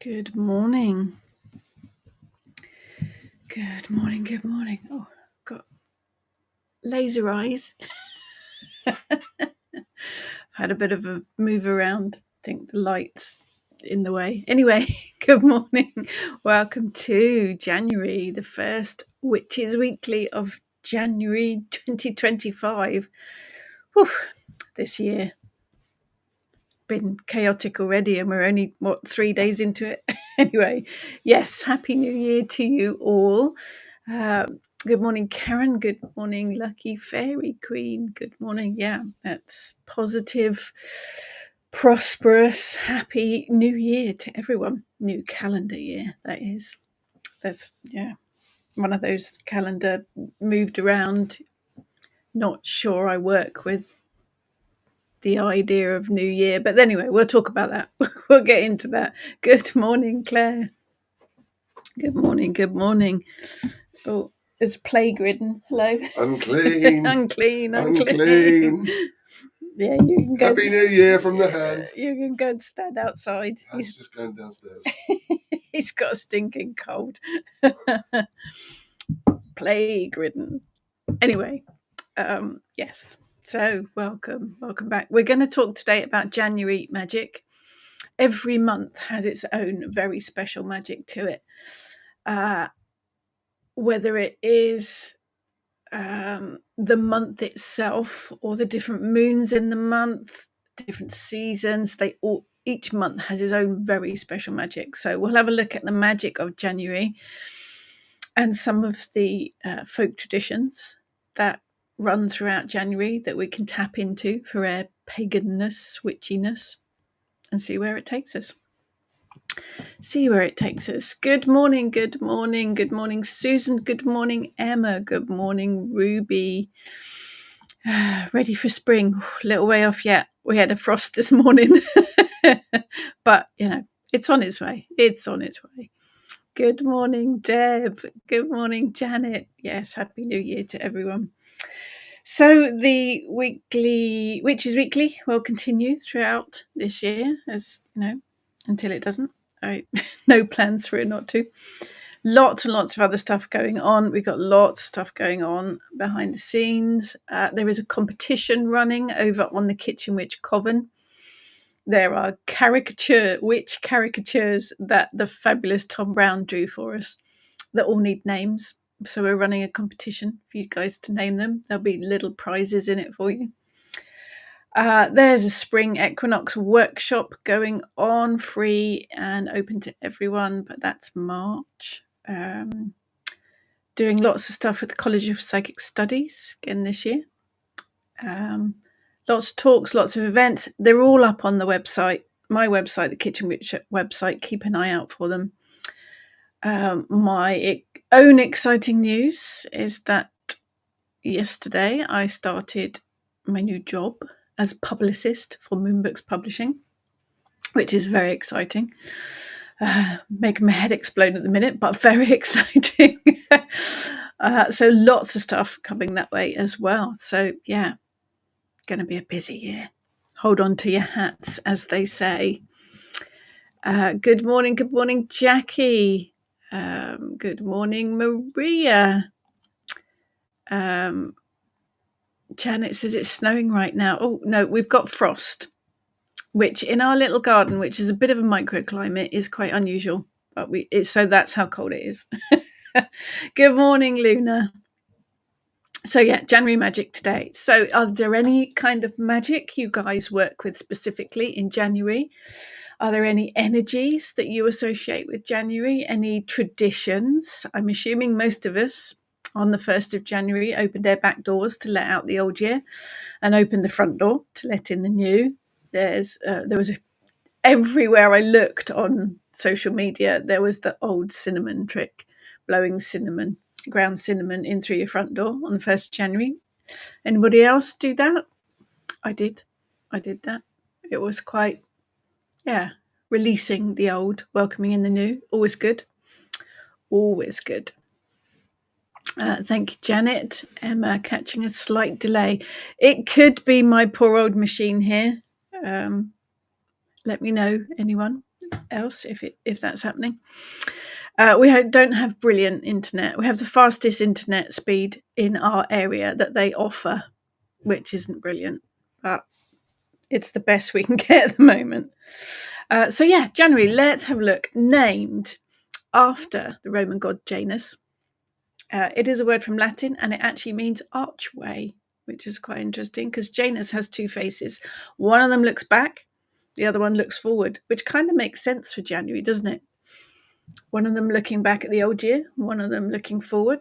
Good morning. Good morning. Good morning. Oh, got laser eyes. Had a bit of a move around. I think the light's in the way. Anyway, good morning. Welcome to January, the first Witches Weekly of January 2025. Whew, this year been chaotic already, and we're only 3 days into it. Anyway, yes, happy new year to you all. Good morning, Karen. Good morning, Lucky Fairy Queen. Good morning. Yeah, that's positive, prosperous, happy new year to everyone. New calendar year, that is. That's one of those calendar moved around. Not sure I work with the idea of New Year. But anyway, we'll talk about that. We'll get into that. Good morning, Claire. Good morning. Good morning. Oh, it's plague ridden. Hello. Unclean. Unclean. Unclean. Yeah, you can go. Happy New Year from the hand. You can go and stand outside. He's just going downstairs. He's got a stinking cold. Plague ridden. Anyway, yes. So welcome back. We're going to talk today about January magic. Every month has its own very special magic to it. Whether it is the month itself or the different moons in the month, different seasons, each month has its own very special magic. So we'll have a look at the magic of January and some of the folk traditions that run throughout January that we can tap into for our paganness, witchiness, and see where it takes us. Good morning, Susan. Good morning, Emma. Good morning, Ruby. Ready for spring. A little way off yet. We had a frost this morning. But, it's on its way. Good morning, Deb. Good morning, Janet. Yes, Happy New Year to everyone. So the Witches Weekly will continue throughout this year, as until it doesn't. No plans for it not to. Lots and lots of other stuff going on. We've got lots of stuff going on behind the scenes. There is a competition running over on the Kitchen Witch Coven. There are witch caricatures that the fabulous Tom Brown drew for us that all need names. So we're running a competition for you guys to name them. There'll be little prizes in it for you. There's a spring equinox workshop going on, free and open to everyone, but that's March. Doing lots of stuff with the College of Psychic Studies again this year. Lots of talks, lots of events. They're all up on the website, my website, the Kitchen Witch website. Keep an eye out for them. My own exciting news is that yesterday I started my new job as publicist for Moonbooks Publishing, which is very exciting. Making my head explode at the minute, but very exciting. So lots of stuff coming that way as well. So yeah, going to be a busy year. Hold on to your hats, as they say. Good morning, Jackie. Good morning, Maria. Janet says it's snowing right now. Oh no, we've got frost, which in our little garden, which is a bit of a microclimate, is quite unusual. But so that's how cold it is. Good morning, Luna. So yeah, January magic today. So are there any kind of magic you guys work with specifically in January? Are there any energies that you associate with January? Any traditions? I'm assuming most of us on the 1st of January opened their back doors to let out the old year and opened the front door to let in the new. There was everywhere I looked on social media, there was the old cinnamon trick, blowing ground cinnamon in through your front door on the 1st of January. Anybody else do that? I did that. It was quite, releasing the old, welcoming in the new. Always good. Thank you, Janet. Emma, catching a slight delay. It could be my poor old machine here. Let me know, anyone. else if that's happening. We don't have brilliant internet. We have the fastest internet speed in our area that they offer, which isn't brilliant, but it's the best we can get at the moment. So yeah, January, let's have a look. Named after the Roman god Janus. It is a word from Latin and it actually means archway, which is quite interesting because Janus has two faces. One of them looks back, the other one looks forward, which kind of makes sense for January, doesn't it? One of them looking back at the old year, one of them looking forward,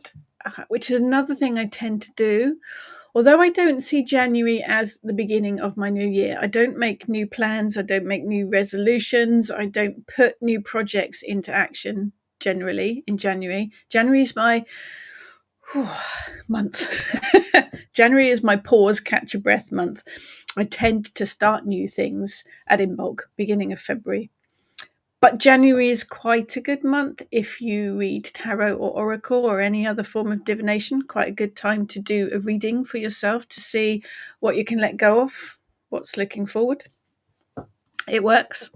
which is another thing I tend to do. Although I don't see January as the beginning of my new year, I don't make new plans, I don't make new resolutions, I don't put new projects into action generally in January. January is my month. January is my pause, catch a breath month. I tend to start new things at Imbolc, beginning of February. But January is quite a good month if you read tarot or oracle or any other form of divination. Quite a good time to do a reading for yourself to see what you can let go of, what's looking forward. It works.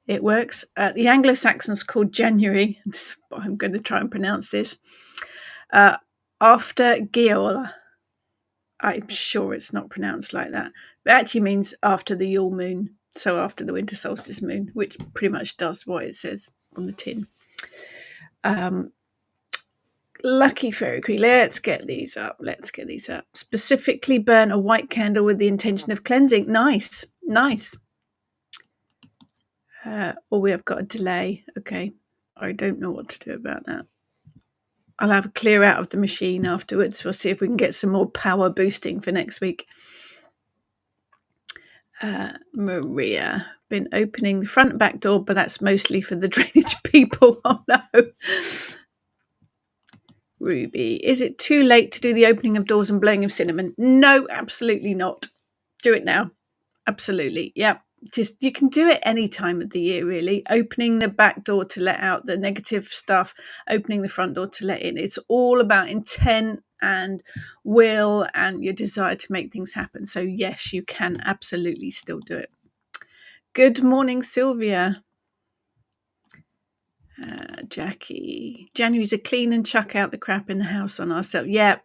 It works. The Anglo-Saxons called January, I'm going to try and pronounce this, after Geola. I'm sure it's not pronounced like that. But it actually means after the Yule moon. So after the winter solstice moon, which pretty much does what it says on the tin. Lucky fairy queen. Let's get these up. Specifically burn a white candle with the intention of cleansing. Nice. We have got a delay. Okay. I don't know what to do about that. I'll have a clear out of the machine afterwards. We'll see if we can get some more power boosting for next week. Maria, been opening the front and back door, but that's mostly for the drainage people. Oh no. Ruby, is it too late to do the opening of doors and blowing of cinnamon? No, absolutely not. Do it now. Absolutely. Yeah. Just you can do it any time of the year, really. Opening the back door to let out the negative stuff, opening the front door to let in. It's all about intent and will and your desire to make things happen. So yes, you can absolutely still do it. Good morning, Sylvia. Jackie. January's a clean and chuck out the crap in the house on ourselves. Yeah,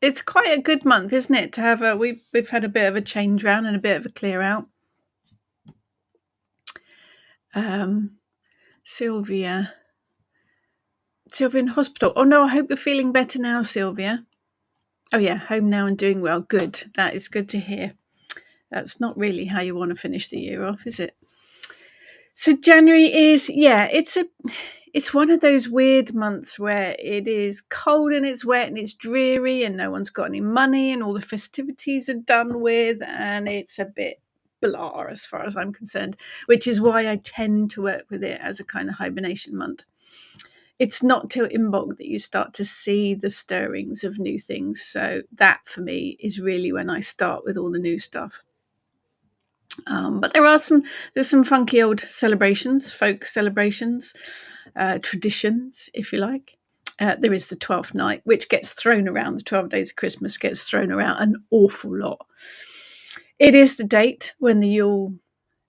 it's quite a good month, isn't it? To have we've had a bit of a change round and a bit of a clear out. Sylvia in hospital. Oh no, I hope you're feeling better now, Sylvia. Oh yeah, home now and doing well. Good. That is good to hear. That's not really how you want to finish the year off, is it? So January is, it's one of those weird months where it is cold and it's wet and it's dreary and no one's got any money and all the festivities are done with and it's a bit blah as far as I'm concerned, which is why I tend to work with it as a kind of hibernation month. It's not till Imbolc that you start to see the stirrings of new things. So that for me is really when I start with all the new stuff. But there's some funky old celebrations, folk celebrations, traditions, if you like. There is the 12th night, which gets thrown around. The 12 days of Christmas gets thrown around an awful lot. It is the date when the Yule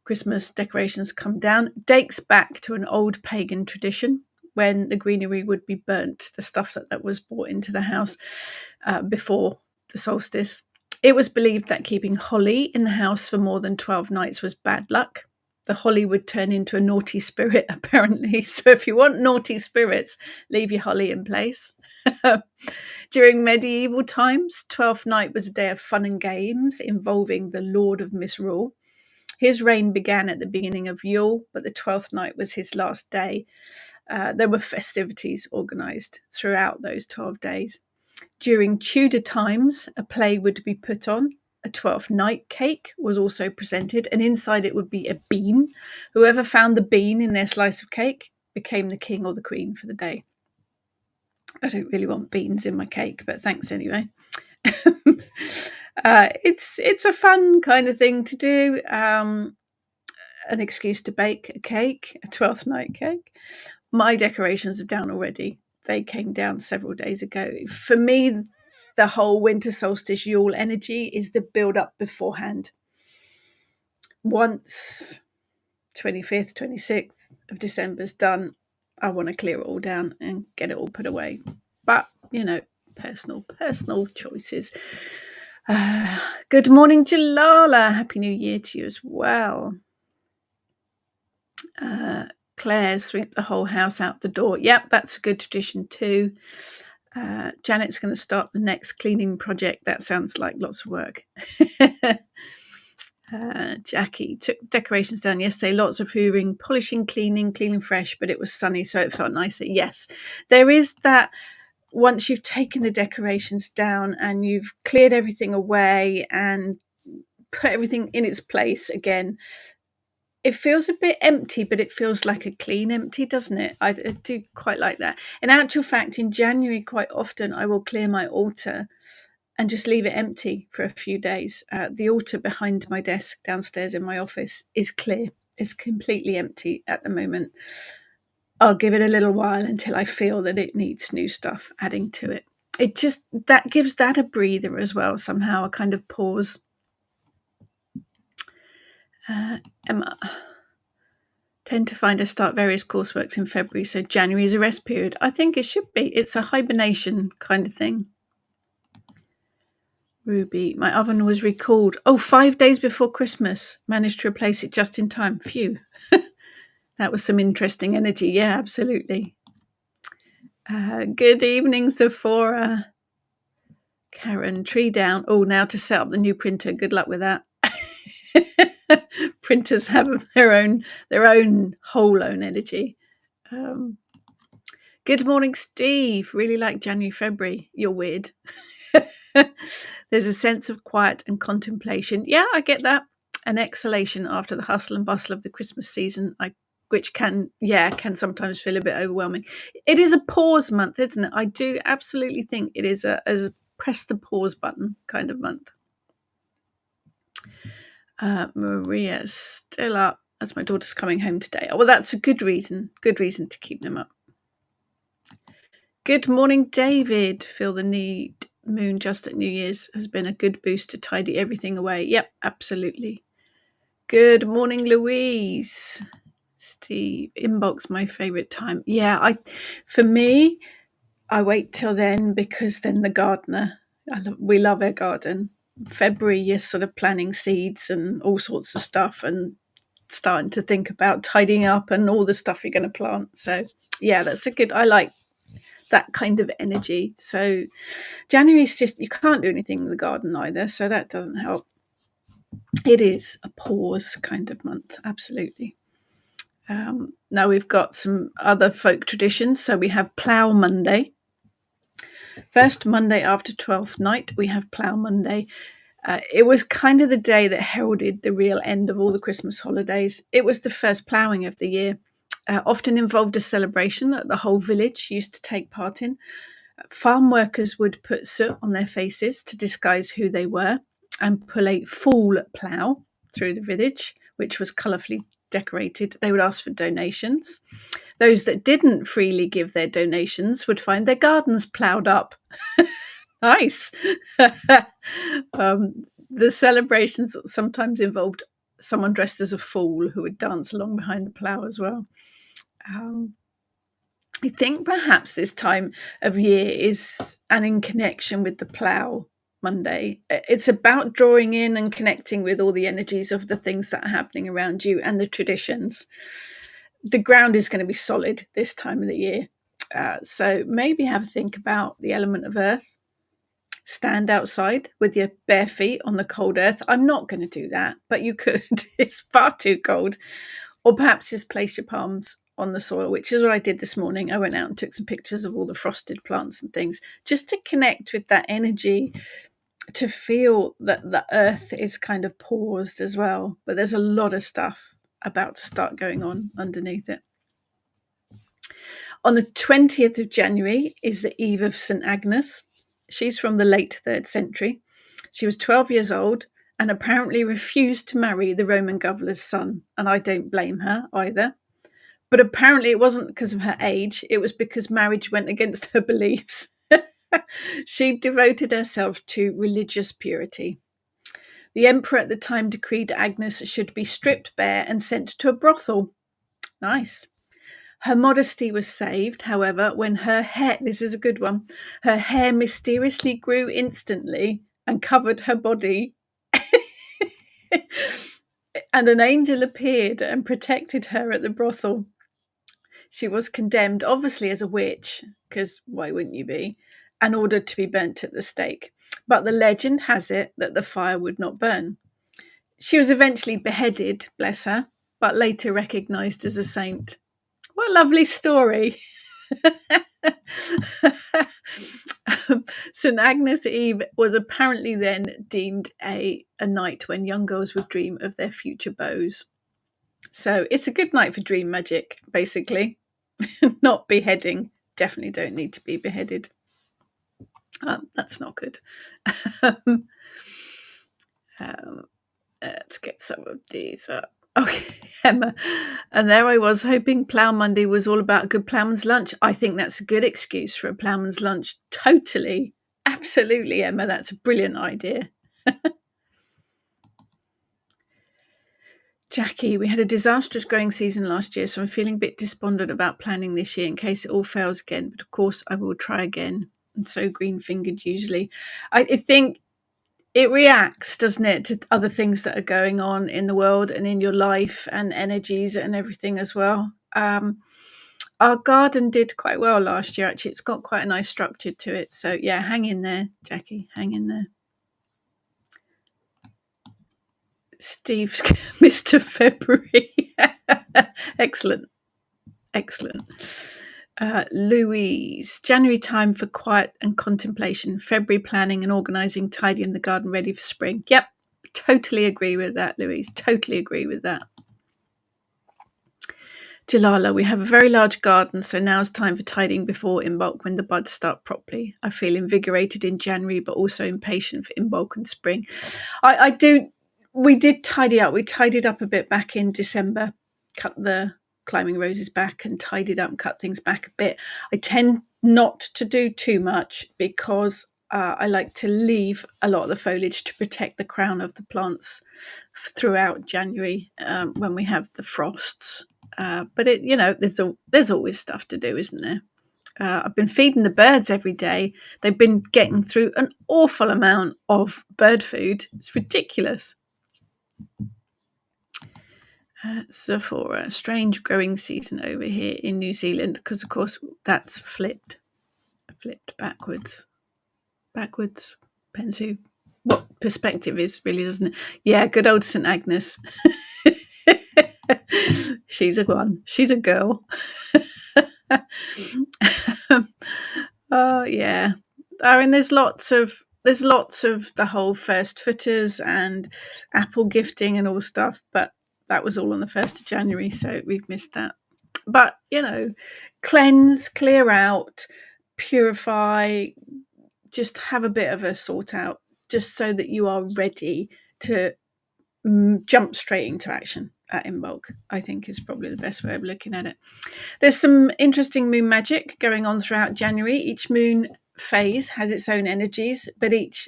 Christmas decorations come down. It dates back to an old pagan tradition when the greenery would be burnt, the stuff that was brought into the house before the solstice. It was believed that keeping holly in the house for more than 12 nights was bad luck. The holly would turn into a naughty spirit, apparently. So if you want naughty spirits, leave your holly in place. During medieval times, 12th night was a day of fun and games involving the Lord of Misrule. His reign began at the beginning of Yule, but the 12th night was his last day. There were festivities organised throughout those 12 days. During Tudor times, a play would be put on. A 12th night cake was also presented, and inside it would be a bean. Whoever found the bean in their slice of cake became the king or the queen for the day. I don't really want beans in my cake, but thanks anyway. It's a fun kind of thing to do. An excuse to bake a cake, a 12th night cake. My decorations are down already. They came down several days ago. For me, the whole winter solstice Yule energy is the build up beforehand. Once 25th, 26th of December's done. I want to clear it all down and get it all put away. But, personal choices. Good morning, Jalala. Happy New Year to you as well. Claire, sweep the whole house out the door. Yep, that's a good tradition too. Janet's going to start the next cleaning project. That sounds like lots of work. Jackie took decorations down yesterday. Lots of hoovering, polishing, cleaning fresh, but it was sunny, so it felt nicer. Yes, there is that. Once you've taken the decorations down and you've cleared everything away and put everything in its place again, it feels a bit empty, but it feels like a clean empty, doesn't it? I do quite like that. In actual fact, in January, quite often I will clear my altar and just leave it empty for a few days. The altar behind my desk downstairs in my office is clear. It's completely empty at the moment. I'll give it a little while until I feel that it needs new stuff adding to it. It just, that gives that a breather as well, somehow, a kind of pause. Emma, tend to find I start various courseworks in February, so January is a rest period. I think it should be. It's a hibernation kind of thing. Ruby, my oven was recalled. 5 days before Christmas. Managed to replace it just in time. Phew. That was some interesting energy. Yeah, absolutely. Good evening, Sephora. Karen, tree down. Now to set up the new printer. Good luck with that. Printers have their own whole own energy. Good morning, Steve. Really like January, February. You're weird. There's a sense of quiet and contemplation. Yeah, I get that. An exhalation after the hustle and bustle of the Christmas season, which can sometimes feel a bit overwhelming. It is a pause month, isn't it? I do absolutely think it is a press the pause button kind of month. Maria's still up as my daughter's coming home today. Well, that's a good reason to keep them up. Good morning, David. Feel the need. Moon just at New Year's has been a good boost to tidy everything away. Yep, absolutely. Good morning, Louise. Steve, inbox my favourite time. Yeah, for me, I wait till then because then the gardener. We love our garden. February, you're sort of planning seeds and all sorts of stuff and starting to think about tidying up and all the stuff you're going to plant. So yeah, I like that kind of energy. So January's just, you can't do anything in the garden either, so that doesn't help. It is a pause kind of month, absolutely. Now we've got some other folk traditions. So we have Plough Monday. First Monday after 12th night, we have Plough Monday. It was kind of the day that heralded the real end of all the Christmas holidays. It was the first ploughing of the year. Often involved a celebration that the whole village used to take part in. Farm workers would put soot on their faces to disguise who they were and pull a full plough through the village, which was colourfully decorated. They would ask for donations. Those that didn't freely give their donations would find their gardens ploughed up. Nice. The celebrations sometimes involved someone dressed as a fool who would dance along behind the plough as well. I think perhaps this time of year is in connection with the Plough Monday. It's about drawing in and connecting with all the energies of the things that are happening around you and the traditions. The ground is going to be solid this time of the year. So maybe have a think about the element of earth. Stand outside with your bare feet on the cold earth. I'm not going to do that, but you could. It's far too cold. Or perhaps just place your palms on the soil, which is what I did this morning. I went out and took some pictures of all the frosted plants and things, just to connect with that energy, to feel that the earth is kind of paused as well. But there's a lot of stuff about to start going on underneath it. On the 20th of January is the eve of St. Agnes. She's from the late 3rd century. She was 12 years old and apparently refused to marry the Roman governor's son. And I don't blame her either. But apparently it wasn't because of her age. It was because marriage went against her beliefs. She devoted herself to religious purity. The emperor at the time decreed Agnes should be stripped bare and sent to a brothel. Nice. Her modesty was saved, however, when her hair, this is a good one, her hair mysteriously grew instantly and covered her body. And an angel appeared and protected her at the brothel. She was condemned, obviously as a witch, because why wouldn't you be, and ordered to be burnt at the stake. But the legend has it that the fire would not burn. She was eventually beheaded, bless her, but later recognised as a saint. What a lovely story. St. Agnes Eve was apparently then deemed a night when young girls would dream of their future beaux. So it's a good night for dream magic, basically. Not beheading. Definitely don't need to be beheaded. That's not good. Let's get some of these up. Okay, Emma. And there I was hoping Plough Monday was all about a good ploughman's lunch. I think that's a good excuse for a ploughman's lunch. Totally. Absolutely, Emma. That's a brilliant idea. Jackie, we had a disastrous growing season last year, so I'm feeling a bit despondent about planning this year in case it all fails again. But of course, I will try again. And so green-fingered usually. I think it reacts, doesn't it, to other things that are going on in the world and in your life and energies and everything as well. Our garden did quite well last year, actually. It's got quite a nice structure to it. So, yeah, hang in there, Jackie. Hang in there. Steve's Mr. February. Excellent. Excellent. Louise, January time for quiet and contemplation. February planning and organising, tidying the garden ready for spring. Yep, totally agree with that, Louise. Totally agree with that. Jalala, we have a very large garden, so now's time for tidying before in bulk when the buds start properly. I feel invigorated in January, but also impatient for in bulk and spring. I do. We did tidy up. We tidied up a bit back in December, cut the climbing roses back and tidied up and cut things back a bit. I tend not to do too much because I like to leave a lot of the foliage to protect the crown of the plants throughout January when we have the frosts. But there's always stuff to do, isn't there? I've been feeding the birds every day. They've been getting through an awful amount of bird food. It's ridiculous. So for a strange growing season over here in New Zealand, because of course that's flipped backwards. Depends who what perspective is, really, doesn't it? Yeah, good old St. Agnes. She's a one. She's a girl. Oh yeah. I mean, there's lots of the whole first footers and apple gifting and all stuff, but that was all on the 1st of January, so we've missed that. But cleanse, clear out, purify, just have a bit of a sort out, just so that you are ready to jump straight into action at in bulk, I think is probably the best way of looking at it. There's some interesting moon magic going on throughout January. Each moon phase has its own energies, but each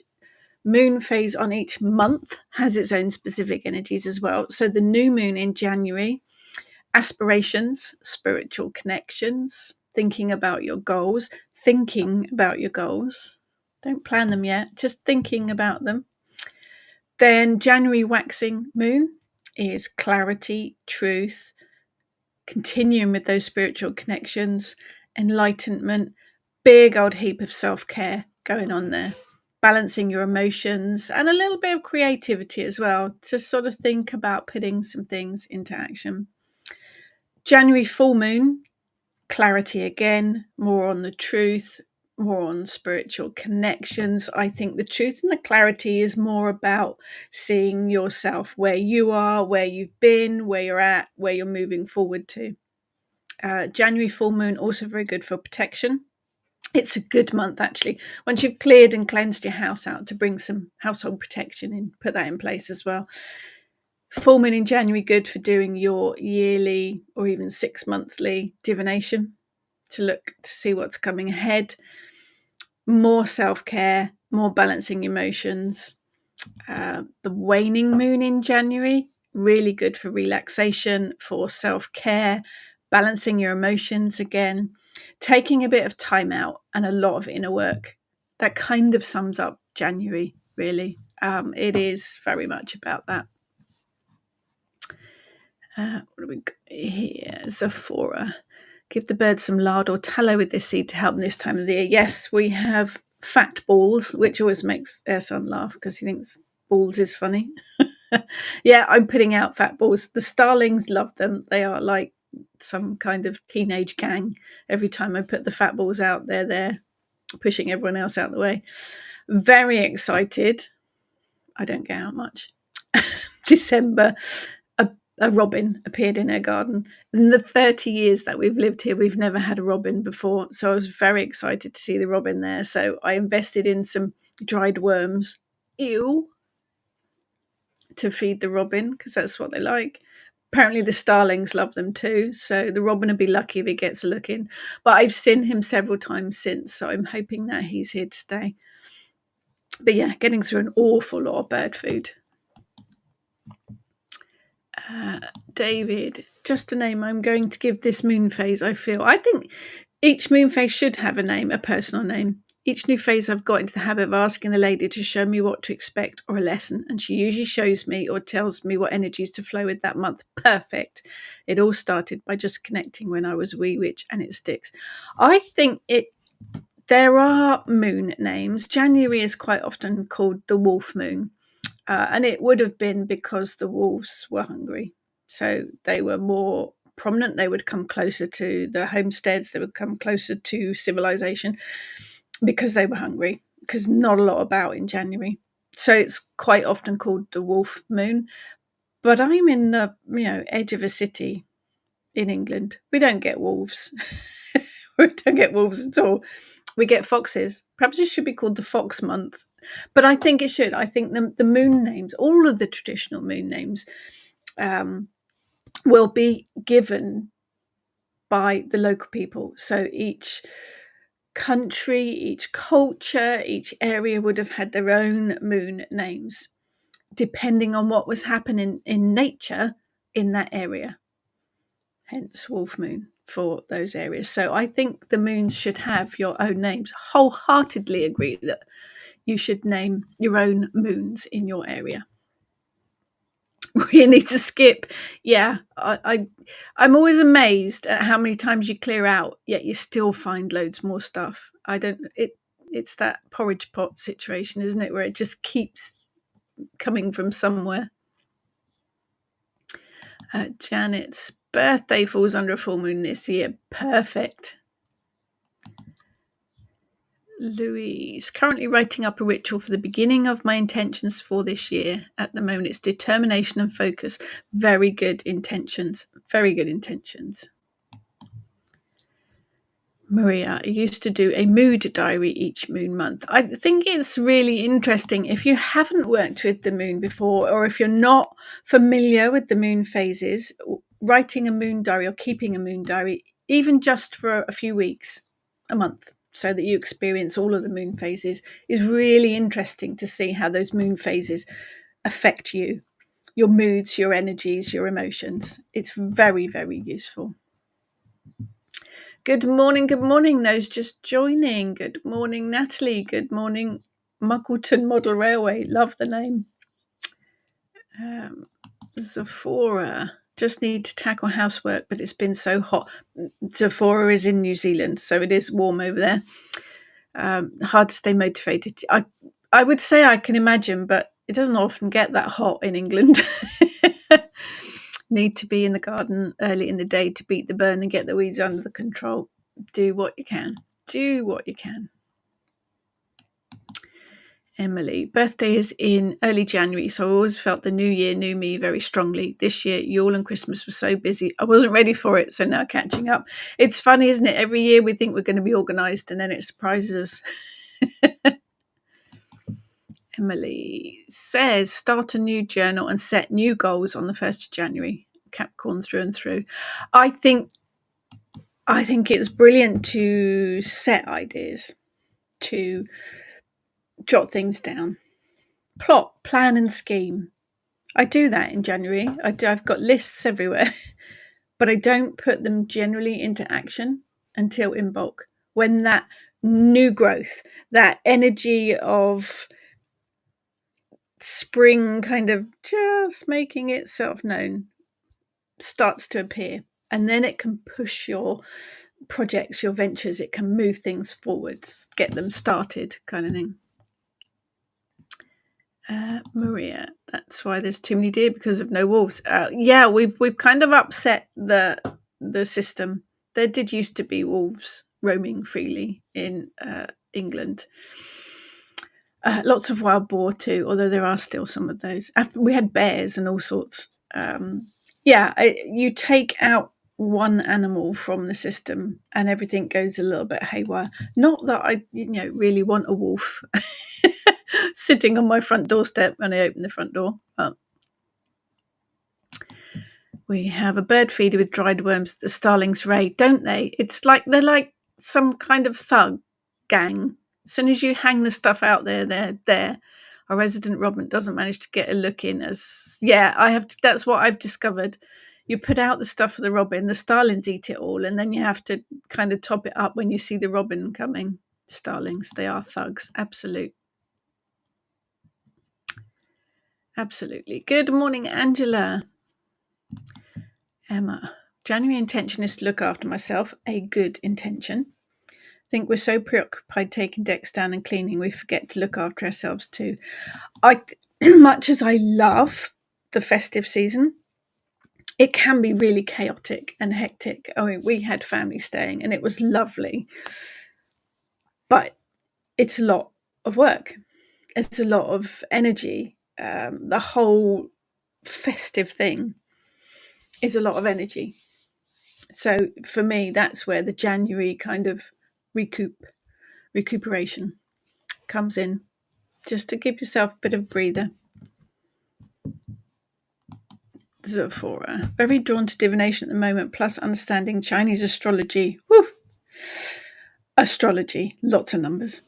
moon phase on each month has its own specific energies as well. So the new moon in January, aspirations, spiritual connections, thinking about your goals. Don't plan them yet, just thinking about them. Then January waxing moon is clarity, truth, continuing with those spiritual connections, enlightenment, big old heap of self-care going on there, balancing your emotions and a little bit of creativity as well to sort of think about putting some things into action. January full moon, clarity again, more on the truth, more on spiritual connections. I think the truth and the clarity is more about seeing yourself where you are, where you've been, where you're at, where you're moving forward to. January full moon, also very good for protection. It's a good month, actually. Once you've cleared and cleansed your house out, to bring some household protection in, put that in place as well. Full moon in January, good for doing your yearly or even 6 monthly divination to look to see what's coming ahead. More self-care, more balancing emotions. The waning moon in January, really good for relaxation, for self-care, balancing your emotions again, taking a bit of time out and a lot of inner work. That kind of sums up January, really. It is very much about that. What do we got here? Zephora. Give the birds some lard or tallow with this seed to help them this time of the year. Yes, we have fat balls, which always makes our son laugh because he thinks balls is funny. Yeah, I'm putting out fat balls. The starlings love them. They are like some kind of teenage gang. Every time I put the fat balls out, they're there pushing everyone else out the way. Very excited. I don't get out much. December, a robin appeared in our garden. In the 30 years that we've lived here, we've never had a robin before. So I was very excited to see the robin there. So I invested in some dried worms. Ew. To feed the robin because that's what they like. Apparently the starlings love them too, so the robin will be lucky if he gets a look in. But I've seen him several times since, so I'm hoping that he's here to stay. But yeah, getting through an awful lot of bird food. David, just a name I'm going to give this moon phase, I feel. I think each moon phase should have a name, a personal name. Each new phase I've got into the habit of asking the lady to show me what to expect or a lesson, and she usually shows me or tells me what energies to flow with that month. Perfect. It all started by just connecting when I was a wee witch, and it sticks. I think there are moon names. January is quite often called the wolf moon. And it would have been because the wolves were hungry. So they were more prominent. They would come closer to the homesteads. They would come closer to civilization because they were hungry, because not a lot about in January. So it's quite often called the wolf moon. But I'm in the edge of a city in England. We don't get wolves. We don't get wolves at all. We get foxes. Perhaps it should be called the fox month. But I think it should. I think the moon names, all of the traditional moon names, will be given by the local people. So each country, each culture, each area would have had their own moon names, depending on what was happening in nature in that area. Hence wolf moon for those areas. So I think the moons should have your own names. Wholeheartedly agree that you should name your own moons in your area. We need to skip. Yeah, I'm always amazed at how many times you clear out, yet you still find loads more stuff. It's that porridge pot situation, isn't it, where it just keeps coming from somewhere. Janet's birthday falls under a full moon this year. Perfect. Louise, currently writing up a ritual for the beginning of my intentions for this year. At the moment, it's determination and focus. Very good intentions. Very good intentions. Maria, I used to do a mood diary each moon month. I think it's really interesting. If you haven't worked with the moon before, or if you're not familiar with the moon phases, writing a moon diary or keeping a moon diary, even just for a few weeks, a month, so that you experience all of the moon phases, is really interesting to see how those moon phases affect you, your moods, your energies, your emotions. It's very, very useful. Good morning, those just joining. Good morning, Natalie. Good morning, Muggleton Model Railway. Love the name. Zephora. Just need to tackle housework, but it's been so hot. Zephora is in New Zealand, so it is warm over there. Hard to stay motivated. I would say I can imagine, but it doesn't often get that hot in England. Need to be in the garden early in the day to beat the burn and get the weeds under the control. Do what you can. Do what you can. Emily, birthday is in early January, so I always felt the new year knew me very strongly. This year, Yule and Christmas were so busy. I wasn't ready for it, so now catching up. It's funny, isn't it? Every year we think we're going to be organised and then it surprises us. Emily says, start a new journal and set new goals on the 1st of January. Capricorn through and through. I think it's brilliant to set ideas, to jot things down. plot, plan, and scheme. I do that in January. I've got lists everywhere, but I don't put them generally into action until in bulk. When that new growth, that energy of spring kind of just making itself known starts to appear. And then it can push your projects, your ventures, it can move things forwards, get them started, kind of thing. Maria, that's why there's too many deer because of no wolves. Yeah, we've kind of upset the system. There did used to be wolves roaming freely in England. Lots of wild boar too, although there are still some of those. We had bears and all sorts. You take out one animal from the system and everything goes a little bit haywire. Not that I, really want a wolf sitting on my front doorstep when I open the front door. We have a bird feeder with dried worms that the starlings raid, don't they? It's like they're like some kind of thug gang. As soon as you hang the stuff out there, they're there. Our resident robin doesn't manage to get a look in. That's what I've discovered. You put out the stuff for the robin, the starlings eat it all, and then you have to kind of top it up when you see the robin coming. Starlings, they are thugs. Absolutely. Good morning, Angela. Emma. January intention is to look after myself. A good intention. I think we're so preoccupied taking decks down and cleaning, we forget to look after ourselves too. Much as I love the festive season, it can be really chaotic and hectic. I mean, we had family staying and it was lovely, but it's a lot of work. It's a lot of energy. The whole festive thing is a lot of energy. So for me, that's where the January kind of recuperation comes in, just to give yourself a bit of a breather. Zephora, very drawn to divination at the moment, plus understanding Chinese astrology. Woo! Astrology, lots of numbers.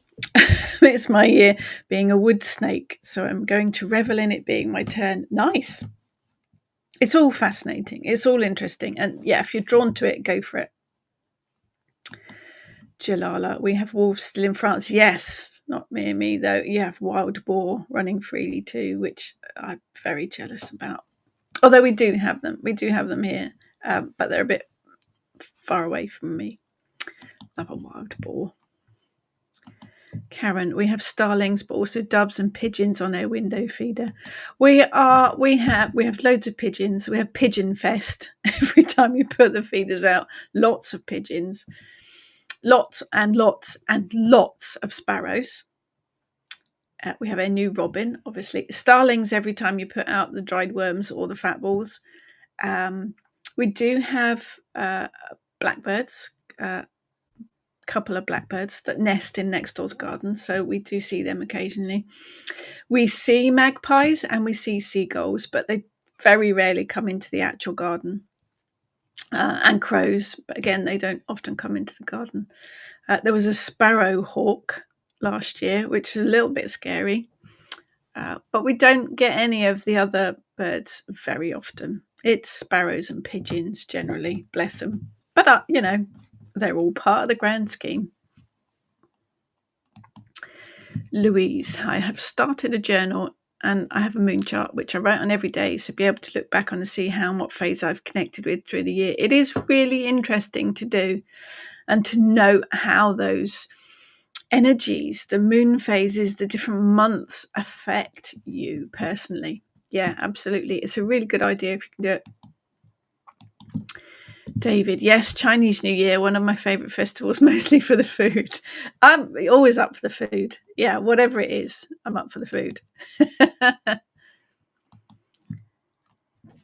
It's my year being a wood snake, so I'm going to revel in it being my turn. Nice. It's all fascinating. It's all interesting. And yeah, if you're drawn to it, go for it. Jalala, we have wolves still in France. Yes, not near me though. You have wild boar running freely too, which I'm very jealous about. Although we do have them. We do have them here, but they're a bit far away from me. Love a wild boar. Karen, we have starlings, but also doves and pigeons on our window feeder. We have loads of pigeons. We have pigeon fest every time you put the feeders out. Lots of pigeons, lots and lots and lots of sparrows. We have a new robin, obviously. Starlings every time you put out the dried worms or the fat balls. We do have blackbirds, couple of blackbirds that nest in next door's garden, so we do see them occasionally. We see magpies and we see seagulls, but they very rarely come into the actual garden. And crows, but again, they don't often come into the garden. There was a sparrow hawk last year, which is a little bit scary, but we don't get any of the other birds very often. It's sparrows and pigeons generally, bless them. But, they're all part of the grand scheme. Louise, I have started a journal and I have a moon chart, which I write on every day, so be able to look back on and see how and what phase I've connected with through the year. It is really interesting to do and to note how those energies, the moon phases, the different months affect you personally. Yeah, absolutely. It's a really good idea if you can do it. David, yes, Chinese New Year, one of my favourite festivals, mostly for the food. I'm always up for the food. Yeah, whatever it is, I'm up for the food.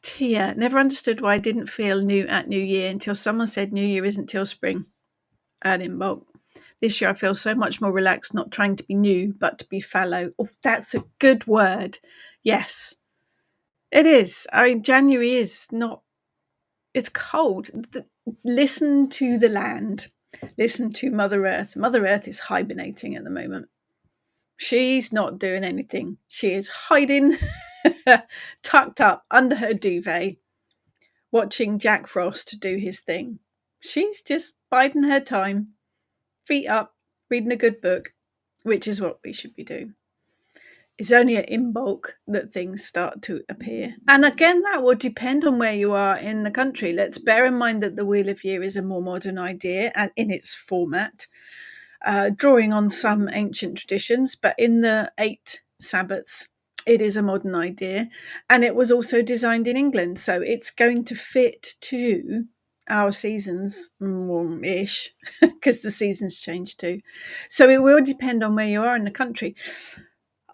Tia, never understood why I didn't feel new at New Year until someone said New Year isn't till spring. And in bulk. This year I feel so much more relaxed, not trying to be new, but to be fallow. Oh, that's a good word. Yes, it is. I mean, January is not, it's cold. Listen to the land. Listen to Mother Earth. Mother Earth is hibernating at the moment. She's not doing anything. She is hiding, tucked up under her duvet, watching Jack Frost do his thing. She's just biding her time, feet up, reading a good book, which is what we should be doing. It's only in bulk that things start to appear. And again, that will depend on where you are in the country. Let's bear in mind that the Wheel of Year is a more modern idea in its format, drawing on some ancient traditions, but in the 8 Sabbats, it is a modern idea. And it was also designed in England, so it's going to fit to our seasons ish, because the seasons change too. So it will depend on where you are in the country.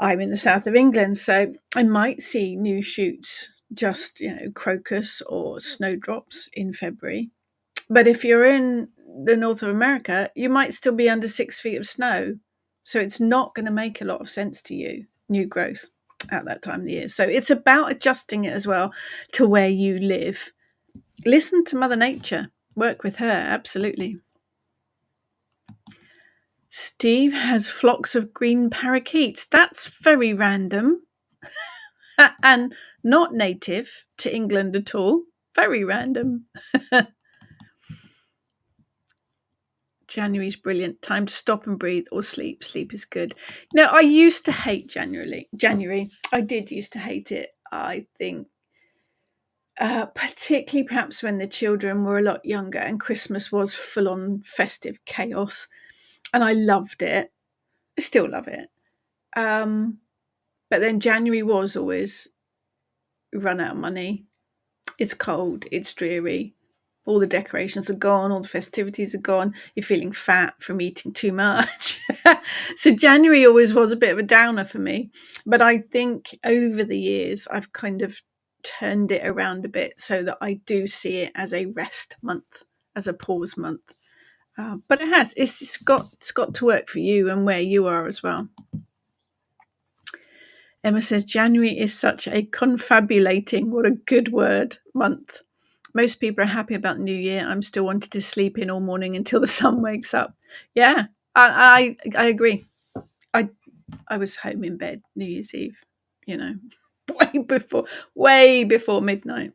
I'm in the south of England, so I might see new shoots, just, crocus or snowdrops in February. But if you're in the north of America, you might still be under 6 feet of snow. So it's not going to make a lot of sense to you, new growth at that time of the year. So it's about adjusting it as well to where you live. Listen to Mother Nature, work with her, absolutely. Steve has flocks of green parakeets. That's very random and not native to England at all. Very random. January's brilliant. Time to stop and breathe or sleep. Sleep is good. No, I used to hate January. I did used to hate it. I think particularly perhaps when the children were a lot younger and Christmas was full on festive chaos. And I loved it. I still love it. But then January was always run out of money. It's cold. It's dreary. All the decorations are gone. All the festivities are gone. You're feeling fat from eating too much. So January always was a bit of a downer for me. But I think over the years, I've kind of turned it around a bit so that I do see it as a rest month, as a pause month. But it has. It's got to work for you and where you are as well. Emma says January is such a confabulating, what a good word, month. Most people are happy about the new year. I'm still wanting to sleep in all morning until the sun wakes up. Yeah, I agree. I was home in bed New Year's Eve, way before midnight.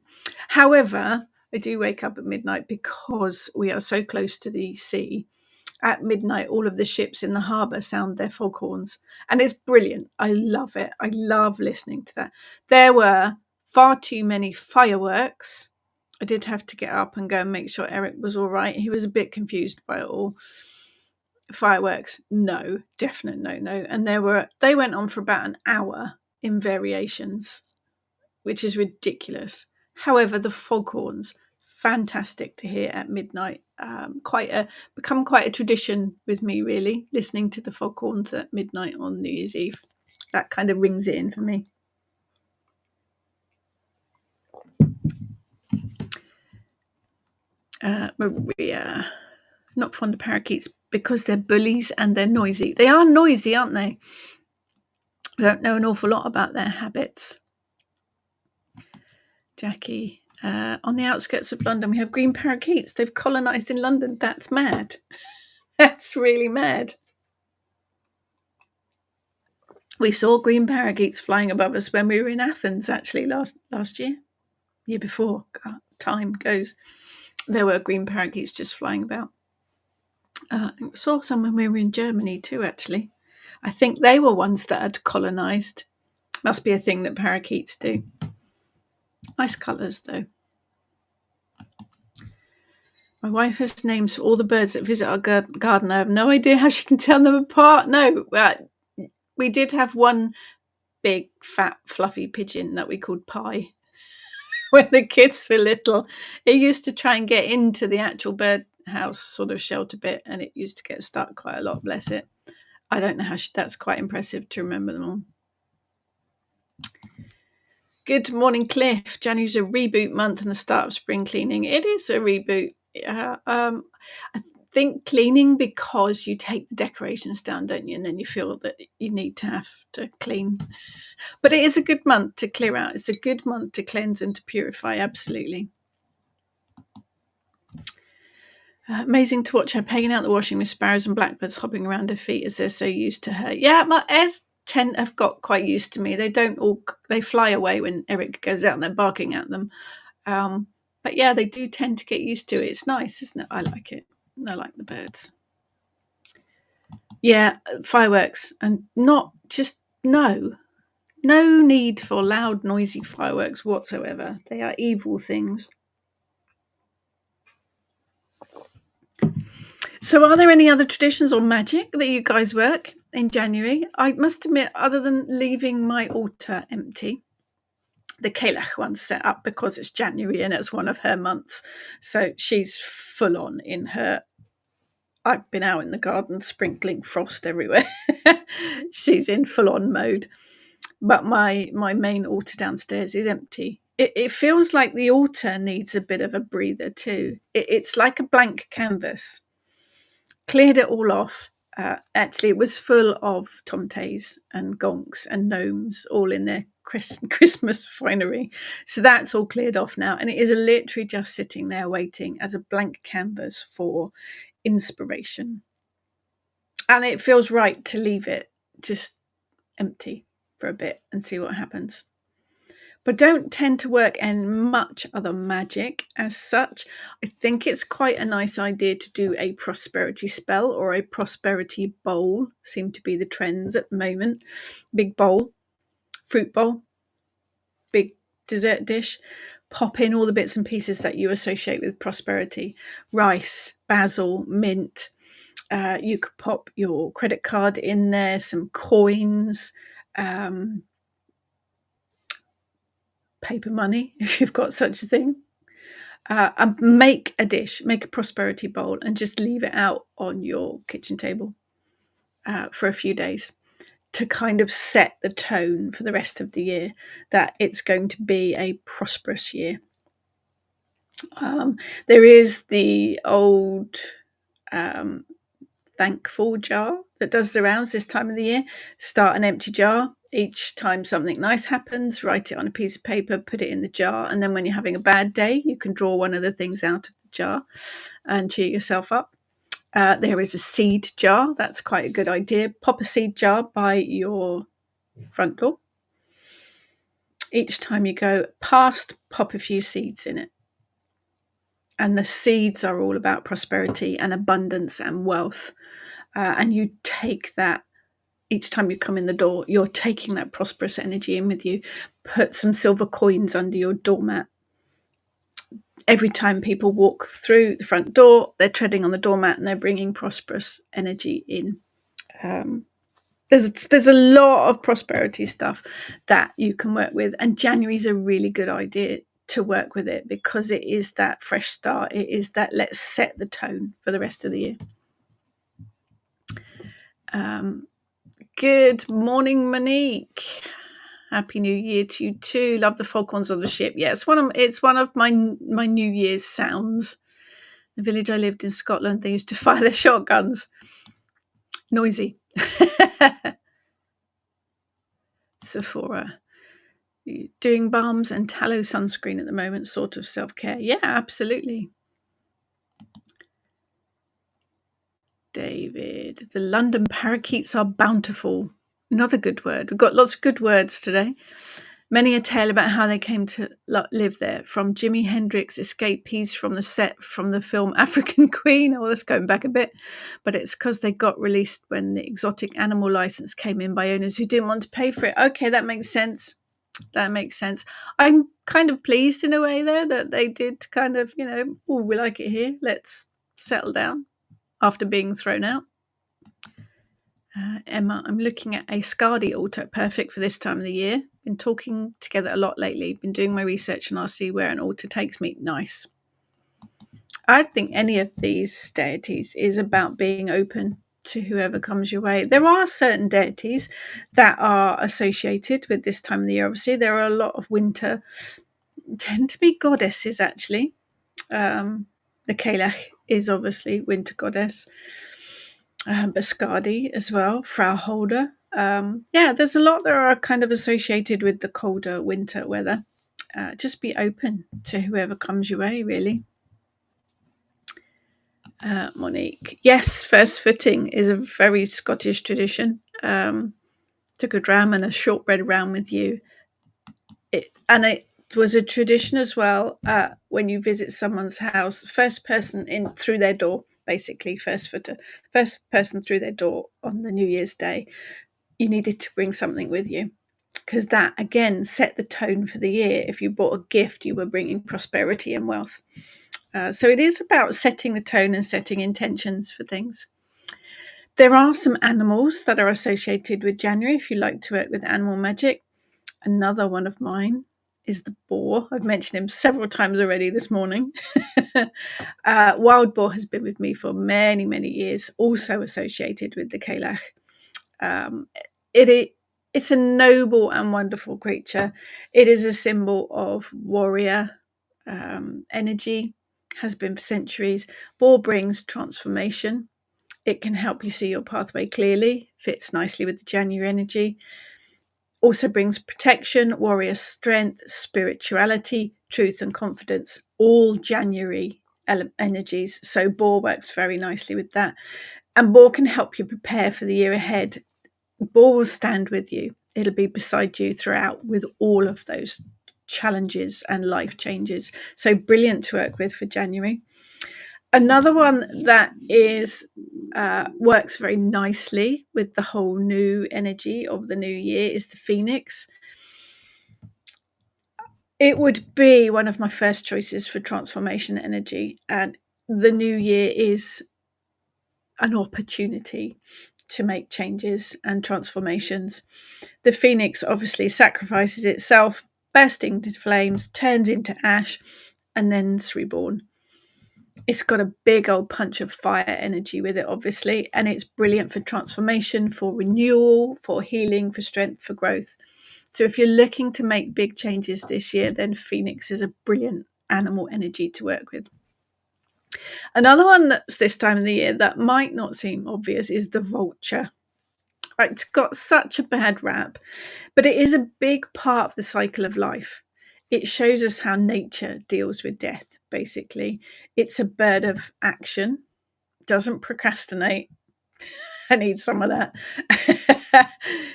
However, I do wake up at midnight because we are so close to the sea. At midnight, all of the ships in the harbour sound their foghorns, and it's brilliant. I love it. I love listening to that. There were far too many fireworks. I did have to get up and go and make sure Eric was all right. He was a bit confused by it all. Fireworks, no, definite no. And they went on for about an hour in variations, which is ridiculous. However, the foghorns, fantastic to hear at midnight. Become quite a tradition with me, really, listening to the foghorns at midnight on New Year's Eve. That kind of rings it in for me. Maria, not fond of parakeets because they're bullies and they're noisy. They are noisy, aren't they? I don't know an awful lot about their habits. Jackie, on the outskirts of London, we have green parakeets. They've colonised in London. That's mad. That's really mad. We saw green parakeets flying above us when we were in Athens, actually, last year before. God, time goes. There were green parakeets just flying about. I saw some when we were in Germany too, actually. I think they were ones that had colonised. Must be a thing that parakeets do. Nice colours, though. My wife has names for all the birds that visit our garden. I have no idea how she can tell them apart. No, we did have one big, fat, fluffy pigeon that we called Pie. When the kids were little, it used to try and get into the actual birdhouse sort of shelter bit, and it used to get stuck quite a lot, bless it. I don't know how that's quite impressive to remember them all. Good morning, Cliff. January's a reboot month and the start of spring cleaning. It is a reboot. I think cleaning because you take the decorations down, don't you? And then you feel that you need to have to clean. But it is a good month to clear out. It's a good month to cleanse and to purify, absolutely. Amazing to watch her pegging out the washing with sparrows and blackbirds hopping around her feet as they're so used to her. Yeah, my airs have got quite used to me. They fly away when Eric goes out and they're barking at them. But yeah, they do tend to get used to it. It's nice, isn't it? I like it. I like the birds. Yeah, fireworks, and not just no need for loud, noisy fireworks whatsoever. They are evil things. So, are there any other traditions or magic that you guys work in January? I must admit, other than leaving my altar empty, the Kalach one's set up because it's January and it's one of her months. So she's full on in her. I've been out in the garden sprinkling frost everywhere. She's in full on mode. But my main altar downstairs is empty. It feels like the altar needs a bit of a breather too. It's like a blank canvas. Cleared it all off. Actually, it was full of tomtes and gonks and gnomes, all in their Christmas finery. So that's all cleared off now, and it is literally just sitting there waiting as a blank canvas for inspiration. And it feels right to leave it just empty for a bit and see what happens. But don't tend to work in much other magic as such. I think it's quite a nice idea to do a prosperity spell or a prosperity bowl. Seem to be the trends at the moment. Big bowl, fruit bowl, big dessert dish. Pop in all the bits and pieces that you associate with prosperity. Rice, basil, mint. You could pop your credit card in there, some coins, paper money, if you've got such a thing. And make a dish, make a prosperity bowl, and just leave it out on your kitchen table for a few days to kind of set the tone for the rest of the year that it's going to be a prosperous year. There is the old thankful jar that does the rounds this time of the year. Start an empty jar. Each time something nice happens, write it on a piece of paper, put it in the jar, and then when you're having a bad day, you can draw one of the things out of the jar and cheer yourself up. There is a seed jar. That's quite a good idea. Pop a seed jar by your front door. Each time you go past, pop a few seeds in it. And the seeds are all about prosperity and abundance and wealth. And you take that each time you come in the door, you're taking that prosperous energy in with you. Put some silver coins under your doormat. Every time people walk through the front door, they're treading on the doormat and they're bringing prosperous energy in. There's a lot of prosperity stuff that you can work with, and January is a really good idea to work with it because it is that fresh start. It is that let's set the tone for the rest of the year. Good morning, Monique. Happy New Year to you too. Love the foghorns on the ship. Yeah, it's one of my New Year's sounds. The village I lived in Scotland, they used to fire their shotguns. Noisy. Sephora. Doing balms and tallow sunscreen at the moment, sort of self-care. Yeah, absolutely. David. The London parakeets are bountiful. Another good word. We've got lots of good words today. Many a tale about how they came to live there, from Jimi Hendrix escapees from the set from the film African Queen. Oh, that's going back a bit. But it's because they got released when the exotic animal license came in by owners who didn't want to pay for it. Okay, that makes sense. That makes sense. I'm kind of pleased in a way, though, that they did kind of, oh, we like it here. Let's settle down after being thrown out. Emma, I'm looking at a Skadi altar, perfect for this time of the year. Been talking together a lot lately. Been doing my research and I'll see where an altar takes me. Nice. I think any of these deities is about being open to whoever comes your way. There are certain deities that are associated with this time of the year. Obviously, there are a lot of winter, tend to be goddesses actually. The Kalach is obviously winter goddess. Skadi as well, Frau Holder. There's a lot that are kind of associated with the colder winter weather. Just be open to whoever comes your way, really. Monique. Yes, first footing is a very Scottish tradition. Took a dram and a shortbread around with you. It was a tradition as well when you visit someone's house, first person in through their door, basically, first person through their door on the New Year's Day, you needed to bring something with you because that again set the tone for the year. If you brought a gift, you were bringing prosperity and wealth. So it is about setting the tone and setting intentions for things. There are some animals that are associated with January if you like to work with animal magic. Another one of mine is the boar. I've mentioned him several times already this morning. Wild boar has been with me for many, many years, also associated with the Kalach. Um, it, it's a noble and wonderful creature. It is a symbol of warrior energy, has been for centuries. Boar brings transformation. It can help you see your pathway clearly, fits nicely with the January energy. Also brings protection, warrior strength, spirituality, truth, and confidence, all January energies. So, boar works very nicely with that. And boar can help you prepare for the year ahead. Boar will stand with you, it'll be beside you throughout with all of those challenges and life changes. So, brilliant to work with for January. Another one that is works very nicely with the whole new energy of the new year is the phoenix. It would be one of my first choices for transformation energy, and the new year is an opportunity to make changes and transformations. The phoenix obviously sacrifices itself, bursting into flames, turns into ash, and then is reborn. It's got a big old punch of fire energy with it, obviously, and it's brilliant for transformation, for renewal, for healing, for strength, for growth. So if you're looking to make big changes this year, then Phoenix is a brilliant animal energy to work with. Another one that's this time of the year that might not seem obvious is the vulture. Right, it's got such a bad rap, but it is a big part of the cycle of life. It shows us how nature deals with death, basically. It's a bird of action, doesn't procrastinate. I need some of that.